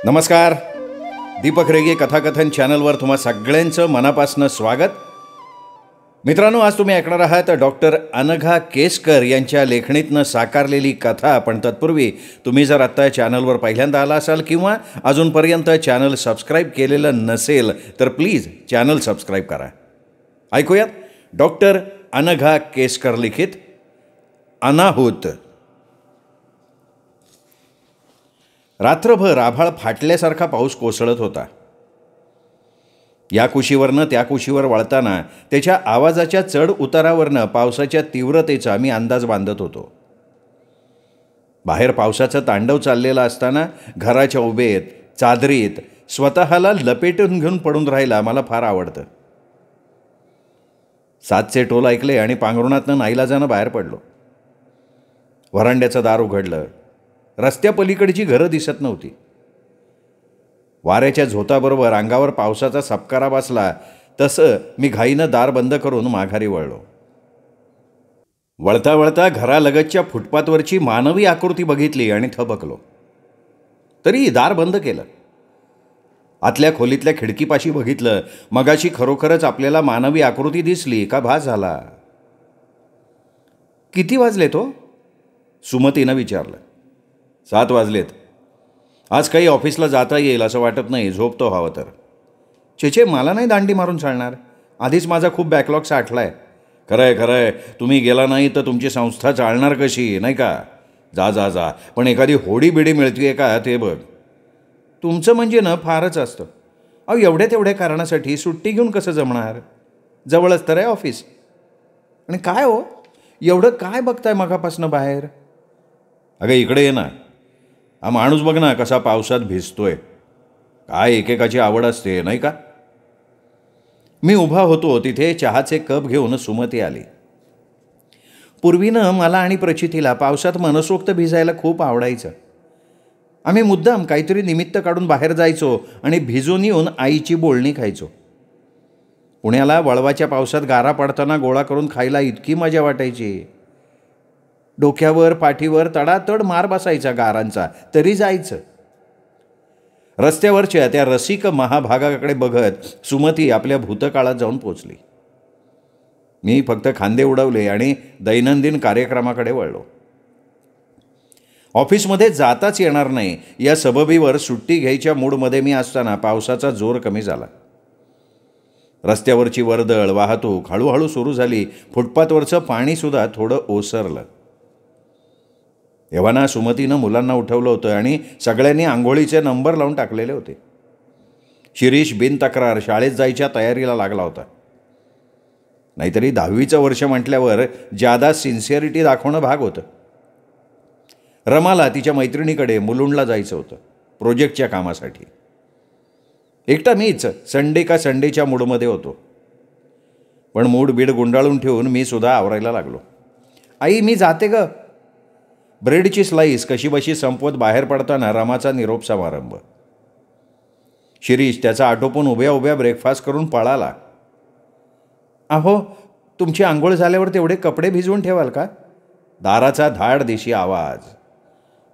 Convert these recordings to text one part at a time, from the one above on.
नमस्कार. दीपक रेगे कथाकथन चॅनलवर तुम्हा सगळ्यांचं मनापासून स्वागत. मित्रांनो, आज तुम्ही ऐकणार आहात डॉक्टर अनघा केसकर यांच्या लेखणीतनं साकारलेली कथा. पण तत्पूर्वी तुम्ही जर आत्ता चॅनलवर पहिल्यांदा आला असाल किंवा अजूनपर्यंत चॅनल सबस्क्राईब केलेलं नसेल तर प्लीज चॅनल सबस्क्राईब करा. ऐकूयात डॉक्टर अनघा केसकर लिखित अनाहूत. रात्रभर आभाळ फाटल्यासारखा पाऊस कोसळत होता. या कुशीवरनं त्या कुशीवर वळताना त्याच्या आवाजाच्या चढ उतारावरनं पावसाच्या तीव्रतेचा मी अंदाज बांधत होतो. बाहेर पावसाचं तांडव चाललेलं असताना घराच्या उभेत चादरीत स्वतःला लपेटून घेऊन पडून राहायला मला फार आवडतं. 7चे टोल ऐकले आणि पांघरुणातनं नाईलाजानं बाहेर पडलो. व्हरांड्याचं दार उघडलं. रस्त्यापलीकडची घरं दिसत नव्हती. वाऱ्याच्या झोताबरोबर अंगावर पावसाचा सपकारा बसला तसं मी घाईनं दार बंद करून माघारी वळलो. वळता वळता घरालगतच्या फुटपाथवरची मानवी आकृती बघितली आणि थबकलो. तरी दार बंद केलं. आतल्या खोलीतल्या खिडकीपाशी बघितलं. मगाशी खरोखरच आपल्याला मानवी आकृती दिसली का भास झाला. किती वाजले तो? सुमतीनं विचारलं. 7 वाजलेत. आज काही ऑफिसला जाता येईल असं वाटत नाही. झोपतो हवं तर. चेचे, मला नाही दांडी मारून चालणार. आधीच माझा खूप बॅकलॉग साठला आहे. खरंय खरंय, तुम्ही गेला नाही तर तुमची संस्था चालणार कशी, नाही का? जा जा जा, पण एखादी होडी बिडी मिळते का ते बघ. तुमचं म्हणजे ना फारच असतं. अहो, एवढ्या तेवढ्या कारणासाठी सुट्टी घेऊन कसं जमणार? जवळच तर आहे ऑफिस. आणि काय हो, एवढं काय बघताय मगापासनं बाहेर? अगं इकडे ये ना. हा माणूस बघ ना कसा पावसात भिजतोय. काय एकेकाची आवड असते, नाही का? मी उभा होतो तिथे चहाचे कप घेऊन सुमती आली. पूर्वीनं मला आणि प्रचितीला पावसात मनसोक्त भिजायला खूप आवडायचं. आम्ही मुद्दाम काहीतरी निमित्त काढून बाहेर जायचो आणि भिजून येऊन आईची बोलणी खायचो. पुण्याला वळवाच्या पावसात गारा पडताना गोळा करून खायला इतकी मजा वाटायची. डोक्यावर पाठीवर तडातड मार बसायचा गारांचा, तरी जायचं. रस्त्यावरच्या त्या रसिक महाभागाकडे बघत सुमती आपल्या भूतकाळात जाऊन पोचली. मी फक्त खांदे उडवले आणि दैनंदिन कार्यक्रमाकडे वळलो. ऑफिसमध्ये जाताच येणार नाही या सबबीवर सुट्टी घ्यायच्या मूडमध्ये मी असताना पावसाचा जोर कमी झाला. रस्त्यावरची वर्दळ वाहतूक हळूहळू सुरू झाली. फुटपाथवरचं पाणीसुद्धा थोडं ओसरलं. एव्हाना सुमतीनं मुलांना उठवलं होतं आणि सगळ्यांनी आंघोळीचे नंबर लावून टाकलेले होते. शिरीष बिनतक्रार शाळेत जायच्या तयारीला लागला होता. नाहीतरी 10वीचं वर्ष म्हटल्यावर जादा सिन्सिअरिटी दाखवणं भाग होतं. रमाला तिच्या मैत्रिणीकडे मुलुंडला जायचं होतं प्रोजेक्टच्या कामासाठी. एकटा मीच संडे का संडेच्या मूडमध्ये होतो. पण मूड बीड गुंडाळून ठेवून मी सुद्धा आवरायला लागलो. आई, मी जाते ग. ब्रेडची स्लाईस कशीबशी संपवत बाहेर पडताना रमाचा निरोप समारंभ. शिरीष त्याचा आटोपून उभ्या उभ्या ब्रेकफास्ट करून पळाला. अहो, तुमची आंघोळ झाल्यावर तेवढे कपडे भिजवून ठेवाल का? दाराचा धाड दिशी आवाज.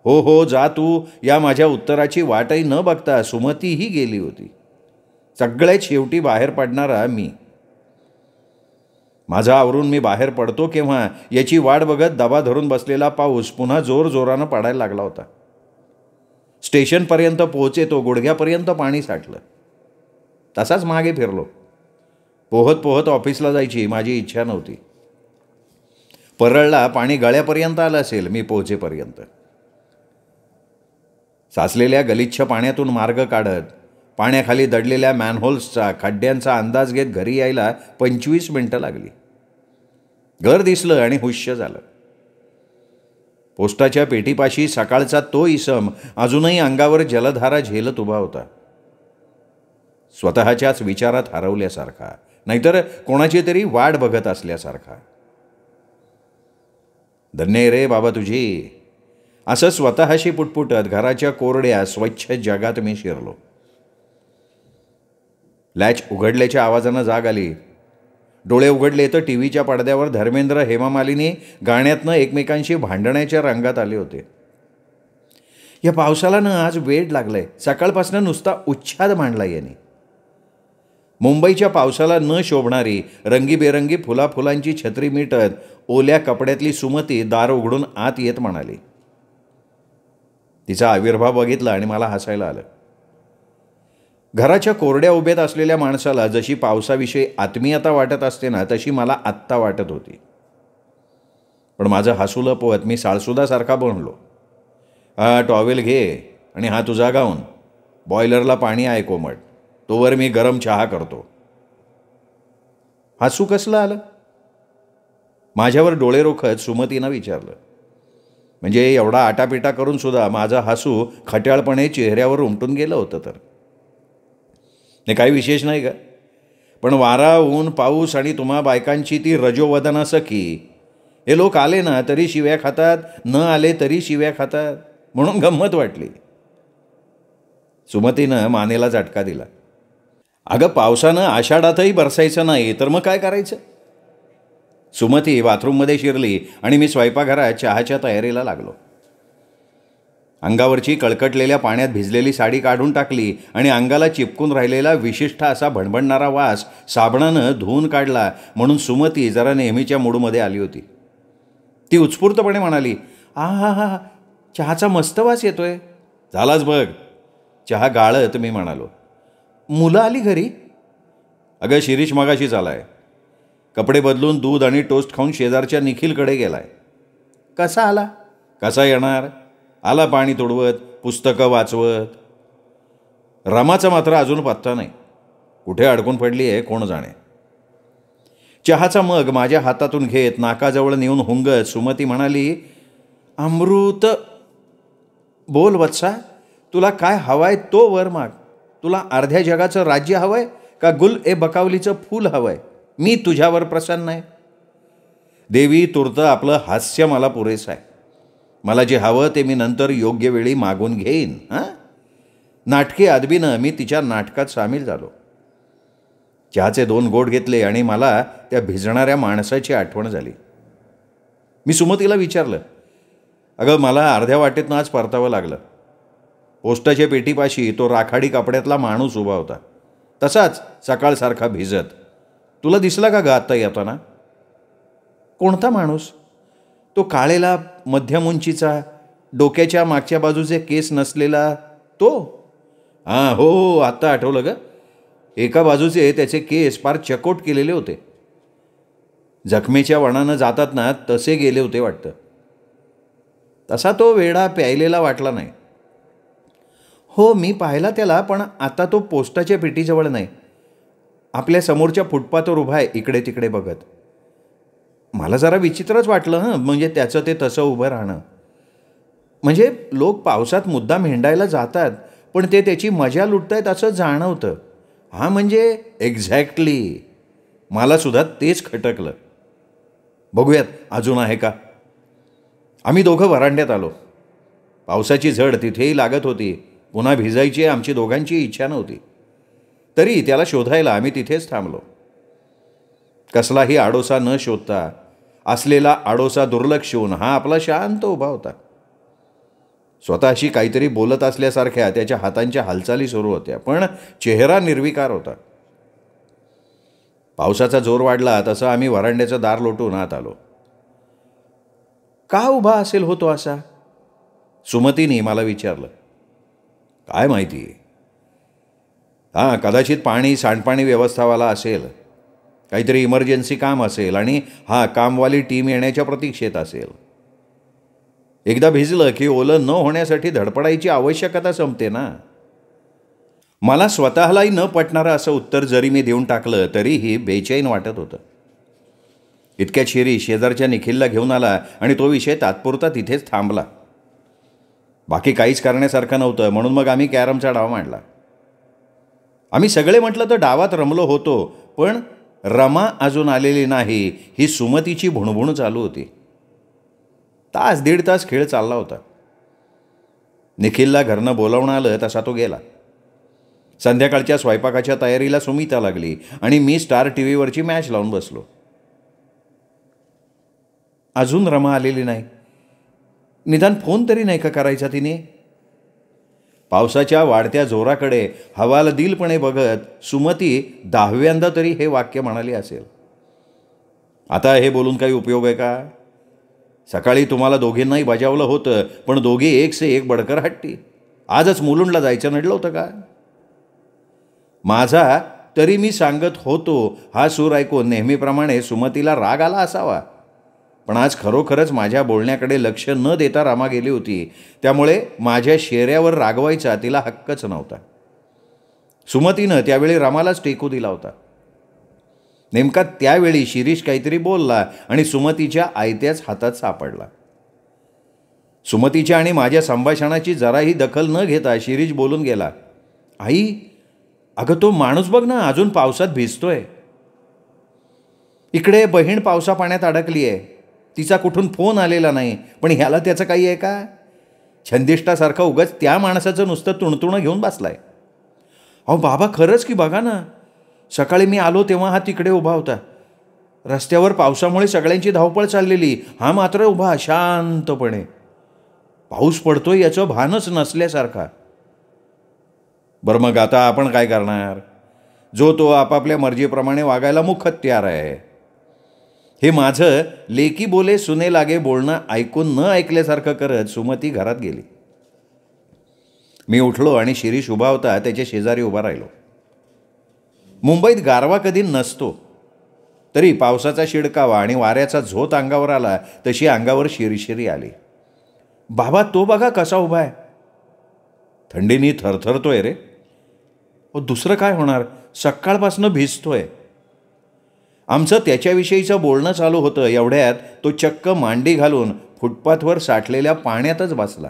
हो हो, जा तू. या माझ्या उत्तराची वाटही न बघता सुमतीही गेली होती. सगळ्यात शेवटी बाहेर पडणारा मी. माझा आवरून मी बाहेर पडतो केव्हा याची वाट बघत दबा धरून बसलेला पाऊस पुन्हा जोरजोरानं पडायला लागला होता. स्टेशनपर्यंत पोहोचेतो गुडघ्यापर्यंत पाणी साठलं. तसाच मागे फिरलो. पोहत पोहत ऑफिसला जायची माझी इच्छा नव्हती. परळला पाणी गळ्यापर्यंत आलं असेल मी पोहोचेपर्यंत. साचलेल्या गलिच्छ पाण्यातून मार्ग काढत पाण्याखाली दडलेल्या मॅनहोल्सचा खड्ड्यांचा अंदाज घेत घरी यायला 25 मिनिटं लागली. घर दिसलं आणि हुश्य झालं. पोस्टाच्या पेटीपाशी सकाळचा तो इसम अजूनही अंगावर जलधारा झेलत उभा होता. स्वतःच्याच विचारात हरवल्यासारखा, नाहीतर कोणाची तरी वाट बघत असल्यासारखा. धन्य रे बाबा तुझी, असं स्वतःशी पुटपुटत घराच्या कोरड्या स्वच्छ जगात मी शिरलो. लॅच उघडल्याच्या आवाजानं जाग आली. डोळे उघडले तर टीव्हीच्या पडद्यावर धर्मेंद्र हेमा मालिनी गाण्यातनं एकमेकांशी भांडण्याच्या रंगात आले होते. या पावसाला ना आज वेड लागलाय. सकाळपासून नुसता उच्छाद मांडला याने. मुंबईच्या पावसाला न शोभणारी रंगीबेरंगी फुलाफुलांची छत्री मिटत ओल्या कपड्यातली सुमती दार उघडून आत येत म्हणाली. तिचा आविर्भाव बघितला आणि मला हसायला आलं. घराच्या कोरड्या उभ्यात असलेल्या माणसाला जशी पावसाविषयी आत्मीयता वाटत असते ना, तशी मला आत्ता वाटत होती. पण माझं हसू लपवत मी साळसुदासारखा बनलो. हा टॉवेल घे आणि हा तुझा गाऊन. बॉयलरला पाणी आहे कोमट, तोवर मी गरम चहा करतो. हसू कसलं आलं? माझ्यावर डोळे रोखत सुमतीनं विचारलं. म्हणजे एवढा आटापिटा करून सुद्धा माझं हसू खट्याळपणे चेहऱ्यावर उमटून गेलं होतं तर. हे काही विशेष नाही का? पण वारा, ऊन, पाऊस आणि तुम्हा बायकांची ती रजोवदना सखी, हे लोक आले ना तरी शिव्या खातात, न आले तरी शिव्या खातात, म्हणून गंमत वाटली. सुमतीनं मानेला झटका दिला. अगं पावसानं आषाढातही बरसायचं नाही तर मग काय करायचं? सुमती बाथरूममध्ये शिरली आणि मी स्वयंपाकघरात चहाच्या तयारीला लागलो. अंगावरची कळकटलेल्या पाण्यात भिजलेली साडी काढून टाकली आणि अंगाला चिपकून राहिलेला विशिष्ट असा भणभणणारा वास साबणानं धुवून काढला, म्हणून सुमती जरा नेहमीच्या मूडमध्ये आली होती. ती उत्स्फूर्तपणे म्हणाली, हा हा हा, चहाचा मस्त वास येतोय. झालाच बघ. चहा गाळत मी म्हणालो, मुलं आली घरी? अगं शिरीष मगाशीच आलाय. कपडे बदलून दूध आणि टोस्ट खाऊन शेजारच्या निखिलकडे गेलाय. कसा आला? कसा येणार? आला पाणी तुडवत, पुस्तकं वाचवत. रमाचा मात्र अजून पत्ता नाही. कुठे अडकून पडली आहे कोण जाणे. चहाचा मग माझ्या हातातून घेत नाकाजवळ नेऊन हुंगत सुमती म्हणाली, अमृत. बोल वत्सा, तुला काय हवाय तो वर माग. तुला अर्ध्या जगाचं राज्य हवंय का गुल ए बकावलीचं फूल हवंय? मी तुझ्यावर प्रसन्न आहे. देवी, तुर्त आपलं हास्य मला पुरेसं आहे. मला जे हवं ते मी नंतर योग्य वेळी मागून घेईन. हां, नाटकी अदबीनं मी तिच्या नाटकात सामील झालो. चहाचे 2 घोट घेतले आणि मला त्या भिजणाऱ्या माणसाची आठवण झाली. मी सुमतीला विचारलं, अगं मला अर्ध्या वाटेतनं आज परतावं लागलं. पोस्टाच्या पेटीपाशी तो राखाडी कपड्यातला माणूस उभा होता, तसाच सकाळसारखा भिजत. तुला दिसला का ग आत्ता येताना? कोणता माणूस? तो काळेला, मध्यम उंचीचा, डोक्याच्या मागच्या बाजूचे केस नसलेला तो? हां, हो हो, आत्ता आठवलं ग. एका बाजूचे त्याचे केस फार चकोट केलेले होते. जखमेच्या वणानं जातात ना तसे गेले होते वाटतं. तसा तो वेडा प्यायलेला वाटला नाही. हो, मी पाहिला त्याला, पण आता तो पोस्टाच्या पेटीजवळ नाही. आपल्या समोरच्या फुटपाथवर उभा आहे इकडे तिकडे बघत. मला जरा विचित्रच वाटलं. म्हणजे त्याचं ते तसं उभं राहणं. म्हणजे लोक पावसात मुद्दाम हिंडायला जातात, पण ते त्याची मजा लुटतायत असं जाणवतं. हां, म्हणजे एक्झॅक्टली. मलासुद्धा तेच खटकलं. बघूयात अजून आहे का. आम्ही दोघं वरांड्यात आलो. पावसाची झड तिथेही लागत होती. पुन्हा भिजायची आमची दोघांची इच्छा नव्हती. तरी त्याला शोधायला आम्ही तिथेच थांबलो. कसलाही आडोसा न शोधता, असलेला आडोसा दुर्लक्षून हा आपला शांत उभा होता. स्वतःशी काहीतरी बोलत असल्यासारख्या त्याच्या हातांच्या हालचाली सुरू होत्या, पण चेहरा निर्विकार होता. पावसाचा जोर वाढला तसं आम्ही वरांड्याचं दार लोटून आत आलो. का उभा असेल होतो असा? सुमतीने मला विचारलं. काय माहिती. हां, कदाचित पाणी सांडपाणी व्यवस्थावाला असेल. काहीतरी इमर्जन्सी काम असेल आणि कामवाली टीम येण्याच्या प्रतीक्षेत असेल. एकदा भिजलं की ओलं न होण्यासाठी धडपडायची आवश्यकता संपते ना. मला स्वतःलाही न पटणारं असं उत्तर जरी मी देऊन टाकलं तरीही बेचैन वाटत होतं. इतक्यात शिरी शेजारच्या निखिलला घेऊन आला आणि तो विषय तात्पुरता तिथेच थांबला. बाकी काहीच करण्यासारखं नव्हतं, म्हणून मग आम्ही कॅरमचा डाव मांडला. आम्ही सगळे म्हटलं तर डावात रमलो होतो, पण रमा अजून आलेली नाही ही सुमतीची भुणभुण चालू होती. 1.5 तास खेळ चालला होता. निखिलला घरनं बोलावणं आलं तसा तो गेला. संध्याकाळच्या स्वयंपाकाच्या तयारीला सुमिता लागली आणि मी स्टार टी व्हीवरची मॅच लावून बसलो. अजून रमा आलेली नाही. निदान फोन तरी नाही का करायचा तिने? पावसाच्या वाढत्या जोराकडे हवालदिलपणे बघत सुमती 10व्यांदा तरी हे वाक्य म्हणाली असेल. आता हे बोलून काही उपयोग आहे का? सकाळी तुम्हाला दोघींनाही बजावलं होतं, पण दोघी एक से एक बडकर हट्टी. आजच मुलुंडला जायचं नडलं होतं का? माझा तरी मी सांगत होतो हा सूर ऐकून नेहमीप्रमाणे सुमतीला राग आला असावा, पण आज खरोखरच माझ्या बोलण्याकडे लक्ष न देता रमा गेली होती. त्यामुळे माझ्या शेऱ्यावर रागवायचा तिला हक्कच नव्हता. सुमतीनं त्यावेळी रमालाच टेकू दिला होता. नेमका त्यावेळी शिरीष काहीतरी बोलला आणि सुमतीच्या आयत्याच हातात सापडला. सुमतीच्या आणि माझ्या संभाषणाची जराही दखल न घेता शिरीष बोलून गेला, आई, अगं तो माणूस बघ ना, अजून पावसात भिजतोय. इकडे बहीण पावसा पाण्यात अडकली आहे. तिचा कुठून फोन आलेला नाही, पण ह्याला त्याचं काही आहे का? छंदिष्टासारखं उगाच त्या माणसाचं नुसतं तुणतुणं घेऊन बसलाय. अहो बाबा, खरंच की बघा ना, सकाळी मी आलो तेव्हा हा तिकडे उभा होता. रस्त्यावर पावसामुळे सगळ्यांची धावपळ चाललेली, हा मात्र उभा शांतपणे. पाऊस पडतोय याचं भानच नसल्यासारखा. बरं, मग आता आपण काय करणार? जो तो आपापल्या मर्जीप्रमाणे वागायला मुखत्यार आहे. हे माझं लेकी बोले सुने लागे बोलणं ऐकून न ऐकल्यासारखं करत सुमती घरात गेली. मी उठलो आणि शिरीष उभा होता त्याच्या शेजारी उभा राहिलो. मुंबईत गारवा कधी नसतो, तरी पावसाचा शिडकावा आणि वाऱ्याचा झोत अंगावर आला तशी अंगावर शिरशिरी आली. बाबा, तो बघा कसा उभा आहे. थंडीनी थरथरतोय रे. दुसरं काय होणार, सकाळपासनं भिजतोय. आमचं त्याच्याविषयीचं बोलणं चालू होतं. एवढ्यात तो चक्क मांडी घालून फुटपाथवर साठलेल्या पाण्यातच बसला.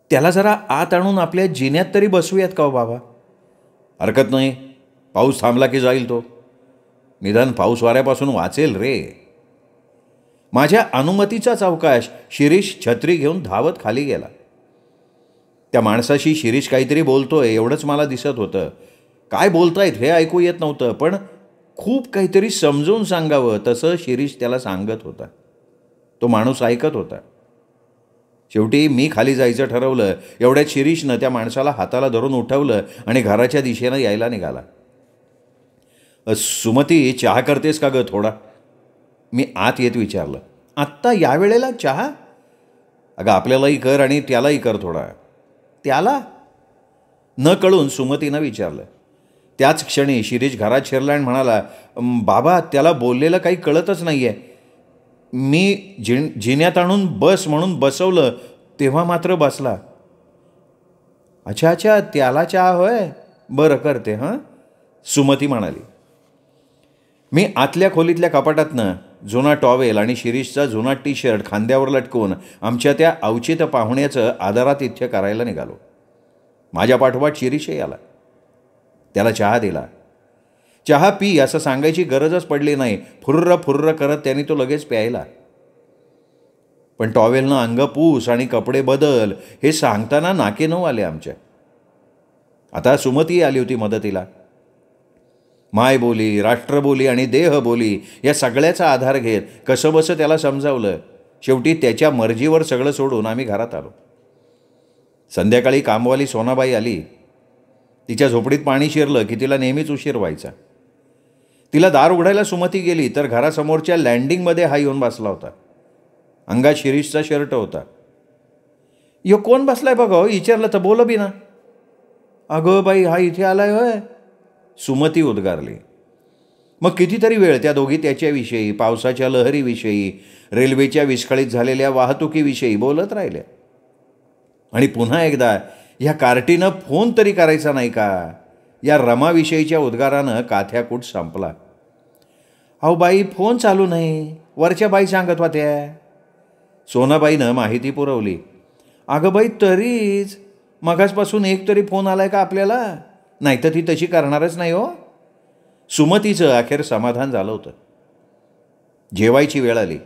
त्याला जरा आत आणून आपल्या जिन्यात तरी बसवूयात का हो बाबा? हरकत नाही, पाऊस थांबला की जाईल तो. निदान पाऊस वाऱ्यापासून वाचेल रे. माझ्या अनुमतीचाच अवकाश शिरीष छत्री घेऊन धावत खाली गेला. त्या माणसाशी शिरीष काहीतरी बोलतोय एवढंच मला दिसत होतं. काय बोलतायत हे ऐकू येत नव्हतं, पण खूप काहीतरी समजून सांगावं तसं शिरीष त्याला सांगत होता. तो माणूस ऐकत होता. शेवटी मी खाली जायचं ठरवलं. एवढ्यात शिरीषनं त्या माणसाला हाताला धरून उठवलं आणि घराच्या दिशेनं यायला निघाला. सुमती, चहा करतेस का गं थोडा? मी आत येत विचारलं. आत्ता यावेळेला चहा? अगं आपल्यालाही कर आणि त्यालाही कर थोडा. त्याला? न कळून सुमतीनं विचारलं. त्याच क्षणी शिरीष घरात शिरला आणि म्हणाला, बाबा, त्याला बोललेलं काही कळतच नाही आहे. मी जिन्यात आणून बस म्हणून बसवलं तेव्हा मात्र बसला. अच्छा अच्छा, त्याला चहा होय, बरं करते हां, सुमती म्हणाली. मी आतल्या खोलीतल्या कपाटातनं जुना टॉवेल आणि शिरीषचा जुना टी-शर्ट खांद्यावर लटकवून आमच्या त्या अवचित पाहुण्याचं आदरातिथ्य करायला निघालो. माझ्या पाठोपाठ शिरीषही आला. त्याला चहा दिला. चहा पी असं सांगायची गरजच पडली नाही. फुर्र फुर्र करत त्याने तो लगेच प्यायला. पण टॉवेलनं अंग पूस आणि कपडे बदल हे सांगताना नाके नऊ आले आमच्या. आता सुमती आली होती मदतीला. मायबोली, राष्ट्रबोली आणि देहबोली या सगळ्याचा आधार घेत कसंबसं त्याला समजावलं. शेवटी त्याच्या मर्जीवर सगळं सोडून आम्ही घरात आलो. संध्याकाळी कामवाली सोनाबाई आली. तिच्या झोपडीत पाणी शिरलं की तिला नेहमीच उशीर व्हायचा. तिला दार उघडायला सुमती गेली तर घरासमोरच्या लँडिंगमध्ये हा येऊन बसला होता. अंगात शिरीषचा शर्ट होता. यो कोण बसलाय बघा, विचारलं तर बोल बी ना. अगं बाई, हा इथे आलाय होय, सुमती उद्गारली. मग कितीतरी वेळ त्या दोघी त्याच्याविषयी, पावसाच्या लहरीविषयी, रेल्वेच्या विस्कळीत झालेल्या वाहतुकीविषयी बोलत राहिल्या. आणि पुन्हा एकदा ह्या कार्टीनं फोन तरी करायचा नाही का, या रमाविषयीच्या उद्गारानं काथ्याकूट संपला. अहो बाई, फोन चालू नाही, वरच्या बाई सांगत होत्या. सोनाबाईनं माहिती पुरवली. अगं बाई, तरीच मगासपासून एक तरी फोन आलाय का आपल्याला? नाही तर ती तशी करणारच नाही हो. सुमतीचं अखेर समाधान झालं होतं. जेवायची वेळ आली.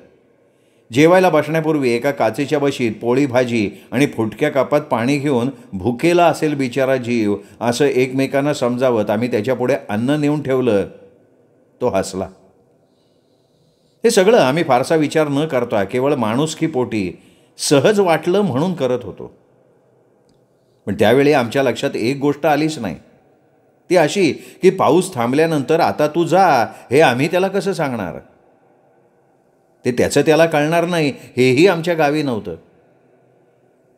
जेवायला बसण्यापूर्वी एका काचेच्या बशीत पोळी भाजी आणि फुटक्या कपात पाणी घेऊन भुकेला असेल बिचारा जीव असं एकमेकांना समजावत आम्ही त्याच्यापुढे अन्न नेऊन ठेवलं. तो हसला. हे सगळं आम्ही फारसा विचार न करता केवळ माणुसकी पोटी सहज वाटलं म्हणून करत होतो. पण त्यावेळी आमच्या लक्षात एक गोष्ट आलीच नाही. ती अशी की पाऊस थांबल्यानंतर आता तू जा हे आम्ही त्याला कसं सांगणार. ते त्याचं त्याला कळणार नाही हेही आमच्या गावी नव्हतं.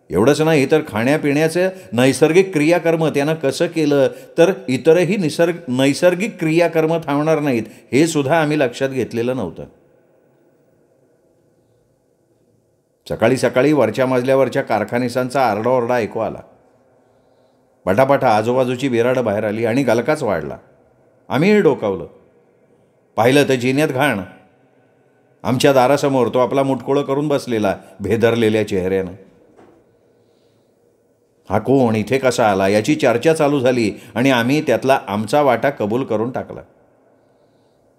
एवढंच नाही तर खाण्यापिण्याचं नैसर्गिक क्रियाकर्म त्यानं कसं केलं तर इतरही नैसर्गिक क्रियाकर्म थांबणार नाहीत हे सुद्धा आम्ही लक्षात घेतलेलं नव्हतं. सकाळी सकाळी वरच्या मजल्यावरच्या कारखानिसांचा आरडाओरडा ऐकू आला. पटापटा आजूबाजूची बिराडं बाहेर आली आणि गलकाच वाढला. आम्हीही डोकावलं. पाहिलं तर जिन्यात घाण. आमच्या दारासमोर तो आपला मुटकुळं करून बसलेला भेदरलेल्या चेहऱ्यानं. हा कोण, इथे कसा आला याची चर्चा चालू झाली आणि आम्ही त्यातला आमचा वाटा कबूल करून टाकला.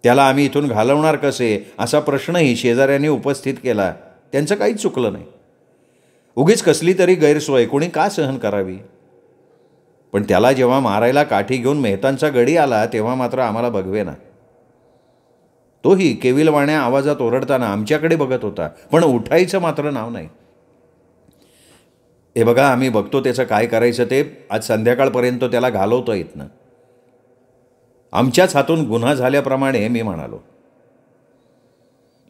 त्याला आम्ही इथून घालवणार कसे असा प्रश्नही शेजाऱ्यांनी उपस्थित केला. त्यांचं काहीच चुकलं नाही. उगीच कसली तरी गैरसोय कोणी का सहन करावी. पण त्याला जेव्हा मारायला काठी घेऊन मेहतांचा गडी आला तेव्हा मात्र आम्हाला बघवेना. तोही केविलवाण्या आवाजात ओरडताना आमच्याकडे बघत होता, पण उठायचं मात्र नाव नाही. हे बघा, आम्ही बघतो त्याचं काय करायचं ते. आज संध्याकाळपर्यंत त्याला घालवता येत ना. आमच्याच हातून गुन्हा झाल्याप्रमाणे मी म्हणालो.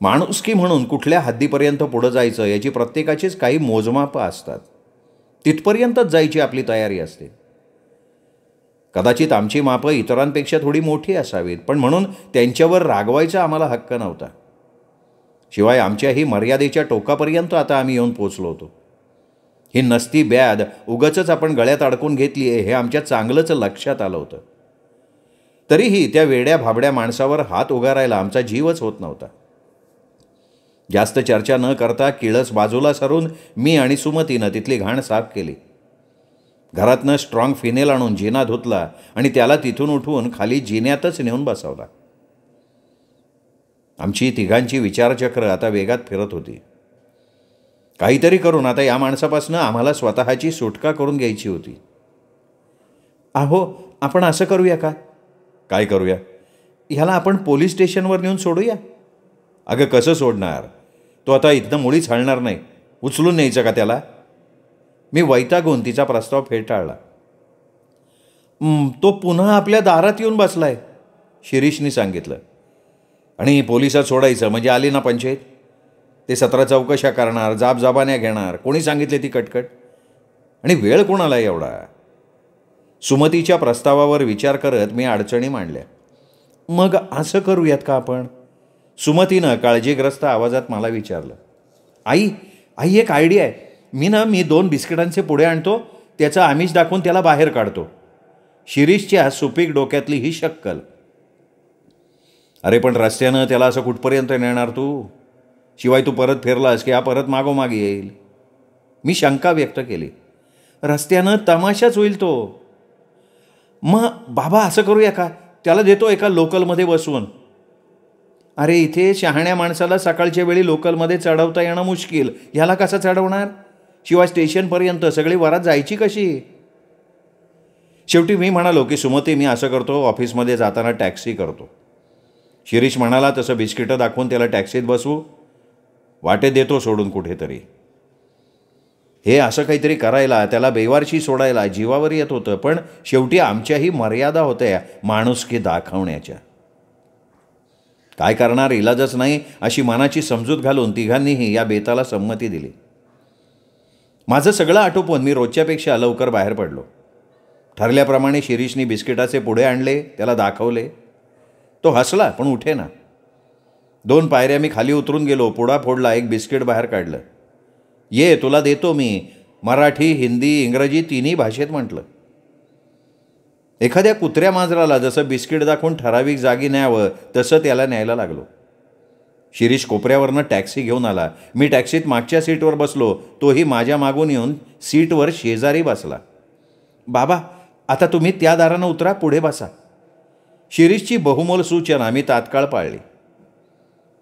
माणुसकी म्हणून कुठल्या हद्दीपर्यंत पुढं जायचं याची प्रत्येकाचीच काही मोजमापं असतात. तिथपर्यंतच जायची आपली तयारी असते. कदाचित आमची मापं इतरांपेक्षा थोडी मोठी असावीत, पण म्हणून त्यांच्यावर रागवायचा आम्हाला हक्क नव्हता. शिवाय आमच्याही मर्यादेच्या टोकापर्यंत आता आम्ही येऊन पोचलो होतो. ही नसती ब्याद उगाचच आपण गळ्यात अडकून घेतली आहे हे आमच्या चांगलंच लक्षात आलं होतं. तरीही त्या वेड्या भाबड्या माणसावर हात उगारायला आमचा जीवच होत नव्हता. जास्त चर्चा न करता किळस बाजूला सरून मी आणि सुमतीनं तिथली घाण साफ केली. घरातनं स्ट्रॉंग फिनेल आणून जिना धुतला आणि त्याला तिथून उठवून खाली जिन्यातच नेऊन बसवला. आमची तिघांची विचारचक्र आता वेगात फिरत होती. काहीतरी करून आता या माणसापासून आम्हाला स्वतःची सुटका करून घ्यायची होती. अहो, आपण असं करूया का? काय करूया? ह्याला आपण पोलीस स्टेशनवर नेऊन सोडूया. अगं कसं सोडणार? तो आता इथनं मुळीच हलणार नाही. उचलून न्यायचं का त्याला? मी वैतागून तिचा प्रस्ताव फेटाळला. तो पुन्हा आपल्या दारात येऊन बसलाय, शिरीषने सांगितलं. आणि पोलिसात सोडायचं म्हणजे आली ना पंचायत. ते 17 चौकशा करणार, जाबजाबान्या घेणार. कोणी सांगितले ती कटकट? आणि वेळ कोणाला एवढा? सुमतीच्या प्रस्तावावर विचार करत मी अडचणी मांडल्या. मग असं करूयात का आपण? सुमतीनं काळजीग्रस्त आवाजात मला विचारलं. आई, एक आयडिया आहे. मी 2 बिस्किटांचे पुढे आणतो, त्याचं आमिष दाखवून त्याला बाहेर काढतो. शिरीषच्या सुपीक डोक्यातली ही शक्कल. अरे पण रस्त्यानं त्याला असं कुठपर्यंत नेणार तू? शिवाय तू परत फिरलास की हा परत मागोमाग येईल. मी शंका व्यक्त केली. रस्त्यानं तमाशाच होईल तो. मग बाबा असं करूया का, त्याला देतो एका लोकलमध्ये बसवून. अरे इथे शहाण्या माणसाला सकाळच्या वेळी लोकलमध्ये चढवता येणं मुश्किल, ह्याला कसं चढवणार? शिवाय स्टेशनपर्यंत सगळी वरात जायची कशी? शेवटी मी म्हणालो की सुमती, मी असं करतो, ऑफिसमध्ये जाताना टॅक्सी करतो. शिरीष म्हणाला, तसं बिस्किटं दाखवून त्याला टॅक्सीत बसवू, वाटेत देतो सोडून कुठेतरी. हे असं काहीतरी करायला, त्याला बेवारशी सोडायला जीवावर येत होतं. पण शेवटी आमच्याही मर्यादा होत्या माणुसकी दाखवण्याच्या. काय करणार, इलाजच नाही अशी मनाची समजूत घालून तिघांनीही या बेताला संमती दिली. माझं सगळं आटोपून मी रोजच्यापेक्षा लवकर बाहेर पडलो. ठरल्याप्रमाणे शिरीषनी बिस्किटाचे पुढे आणले, त्याला दाखवले. तो हसला पण उठे ना. 2 पायऱ्या मी खाली उतरून गेलो, पुडा फोडला, एक बिस्किट बाहेर काढलं. ये तुला देतो मी, मराठी, हिंदी, इंग्रजी तिन्ही भाषेत म्हटलं. एखाद्या कुत्र्या मांजराला जसं बिस्किट दाखवून ठराविक जागी न्यावं तसं त्याला न्यायला लागलो. शिरीष कोपऱ्यावरनं टॅक्सी घेऊन आला. मी टॅक्सीत मागच्या सीटवर बसलो, तोही माझ्या मागून येऊन सीटवर शेजारी बसला. बाबा, आता तुम्ही त्या दारानं उतरा, पुढे बसा. शिरीषची बहुमोल सूचना मी तात्काळ पाळली.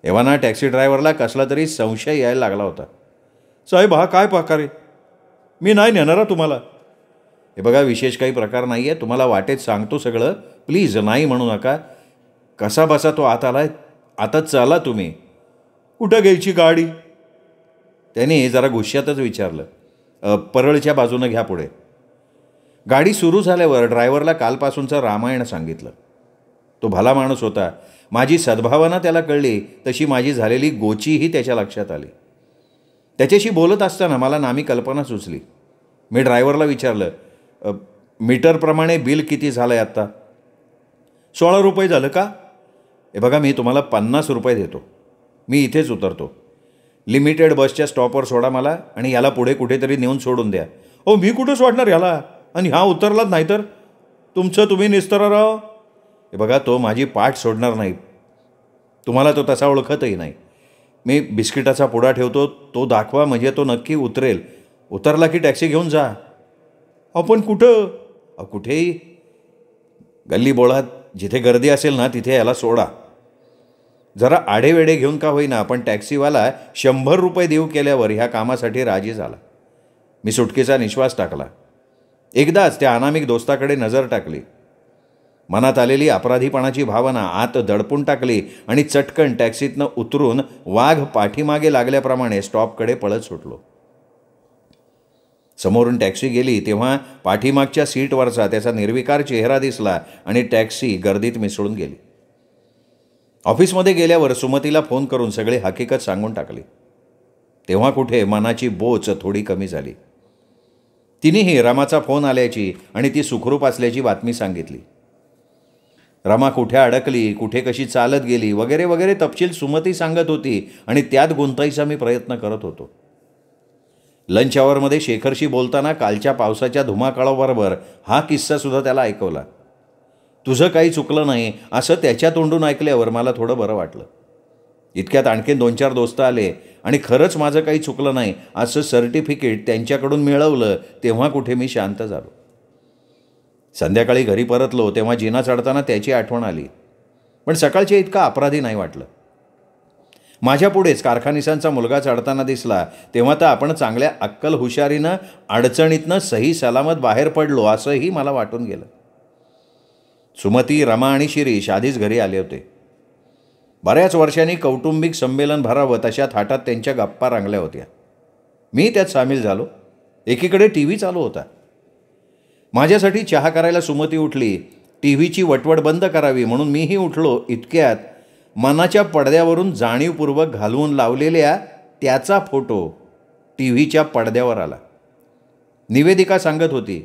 एव्हाना टॅक्सी ड्रायव्हरला कसला तरी संशय यायला लागला होता. साहेब, हा काय प्रकार आहे? मी नाही नेणारा तुम्हाला. हे बघा, विशेष काही प्रकार नाही आहे, तुम्हाला वाटेत सांगतो सगळं, प्लीज नाही म्हणू नका. कसा बसा तो आत आलाय, आता चला तुम्ही. कुठं घ्यायची गाडी? त्याने जरा गुस्स्यातच विचारलं. परळच्या बाजूनं घ्या पुढे. गाडी सुरू झाल्यावर ड्रायव्हरला कालपासूनचं रामायण सांगितलं. तो भला माणूस होता. माझी सद्भावना त्याला कळली, तशी माझी झालेली गोचीही त्याच्या लक्षात आली. त्याच्याशी बोलत असताना मला नामी कल्पना सुचली. मी ड्रायव्हरला विचारलं, मीटरप्रमाणे बिल किती झालं आहे आत्ता? 16 रुपये झालं का? हे बघा, मी तुम्हाला 50 रुपये देतो. मी इथेच उतरतो. लिमिटेड बसच्या स्टॉपवर सोडा मला आणि याला पुढे कुठेतरी नेऊन सोडून द्या. हो, मी कुठं सोडणार याला? आणि हा उतरलाच नाही तर तुमचं तुम्ही निस्तरा राव. हे बघा, तो माझी पाठ सोडणार नाही. तुम्हाला तो तसा ओळखतही नाही. मी बिस्किटाचा पुडा ठेवतो, तो दाखवा म्हणजे तो नक्की उतरेल. उतरला की टॅक्सी घेऊन जा. आपण कुठं? कुठेही. गल्लीबोळात जिथे गर्दी असेल ना तिथे याला सोडा. जरा आढेवेढे घेऊन का होईना, पण टॅक्सीवाला 100 रुपये देऊ केल्यावर ह्या कामासाठी राजी झाला. मी सुटकेचा निश्वास टाकला. एकदाच त्या अनामिक दोस्ताकडे नजर टाकली. मनात आलेली अपराधीपणाची भावना आत दडपून टाकली आणि चटकन टॅक्सीतनं उतरून वाघ पाठीमागे लागल्याप्रमाणे स्टॉपकडे पळत सुटलो. समोरून टॅक्सी गेली तेव्हा पाठीमागच्या सीटवरचा त्याचा निर्विकार चेहरा दिसला आणि टॅक्सी गर्दीत मिसळून गेली. ऑफिसमध्ये गेल्यावर सुमतीला फोन करून सगळी हकीकत सांगून टाकली. तेव्हा कुठे मनाची बोच थोडी कमी झाली. तिनेही रमाचा फोन आल्याची आणि ती सुखरूप असल्याची बातमी सांगितली. रमा कुठे अडकली, कुठे कशी चालत गेली वगैरे वगैरे तपशील सुमती सांगत होती आणि त्यात गुंतायचा मी प्रयत्न करत होतो. लंच आवरमध्ये शेखरशी बोलताना कालच्या पावसाच्या धुमाकाळाबरोबर हा किस्सासुद्धा त्याला ऐकवला. तुझं काही चुकलं नाही असं त्याच्या तोंडून ऐकल्यावर मला थोडं बरं वाटलं. इतक्यात आणखीन 2-4 दोस्त आले आणि खरंच माझं काही चुकलं नाही असं सर्टिफिकेट त्यांच्याकडून मिळवलं तेव्हा कुठे मी शांत झालो. संध्याकाळी घरी परतलो तेव्हा जिना चढताना त्याची आठवण आली, पण सकाळच्या इतका अपराधी नाही वाटलं. माझ्यापुढेच कारखानिसांचा मुलगा चढताना दिसला तेव्हा तर आपण चांगल्या अक्कल हुशारीनं अडचणीतनं सही सलामत बाहेर पडलो असंही मला वाटून गेलं. सुमती, रमा आणि शिरीष आधीच घरी आले होते. बऱ्याच वर्षांनी कौटुंबिक संमेलन भरावं तशा थाटात त्यांच्या गप्पा रंगल्या होत्या. मी त्यात सामील झालो. एकीकडे TV चालू होता. माझ्यासाठी चहा करायला सुमती उठली. TVची वटवट बंद करावी म्हणून मीही उठलो. इतक्यात मनाच्या पडद्यावरून जाणीवपूर्वक घालवून लावलेल्या त्याचा फोटो TVच्या पडद्यावर आला. निवेदिका सांगत होती,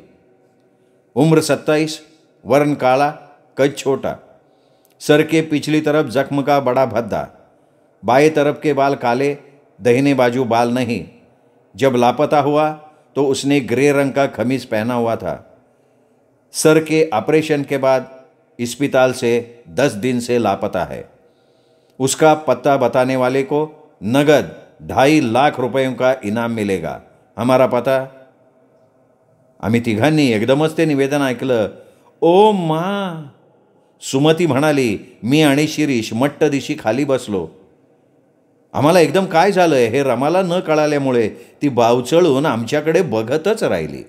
उम्र 27, वर्ण काला, कद छोटा, सर के पिछली तरफ जख्म का बड़ा भद्दा, बाएं तरफ के बाल काले, दाहिने बाजू बाल नहीं. जब लापता हुआ तो उसने ग्रे रंग का खमीज पहना हुआ था. सर के ऑपरेशन के बाद अस्पताल से 10 दिन से लापता है. उसका पता बताने वाले को नगद 2.5 लाख रुपयों का इनाम मिलेगा. हमारा पता. आम्ही तिघांनी एकदमच ते निवेदन ऐकलं. ओ मा, सुमती म्हणाली. मी आणि शिरीष मट्ट दिशी खाली बसलो. आम्हाला एकदम काय झालं हे रमाला न कळाल्यामुळे ती बावचळून आमच्याकडे बघतच राहिली.